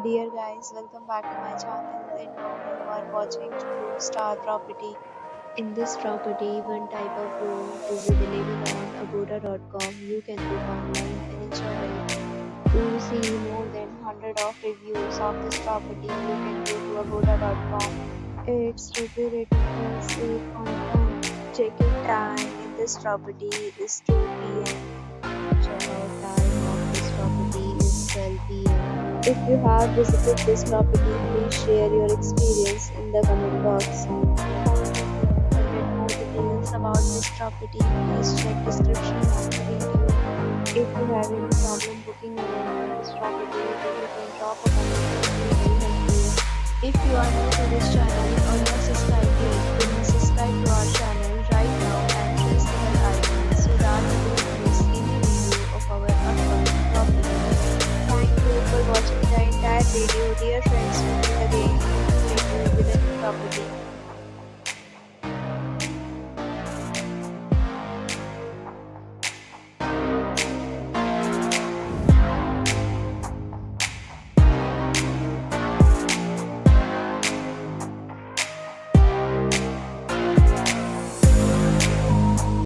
Dear guys, welcome back to my channel and now you are watching True Star Property. In this property, one type of room is available on agoda.com. You can book online and enjoy it. To see more than 100 of reviews of this property, you can go to agoda.com. Its review rating is 8.1. Check-in time in this property is 2 p.m. Check-out time of this property is 12 p.m. If you have visited this property, please share your experience in the comment box. For get more details about this property, please check description of the video. If you have any problem booking a room in this property, then you can drop a comment and we will help you. If you are new to this channel or not subscribed yet, then subscribe to our channel right now and press the bell icon so that you don't miss any video of our upcoming property. Thank you for watching the entire video. Dear friends, we meet again with a new property.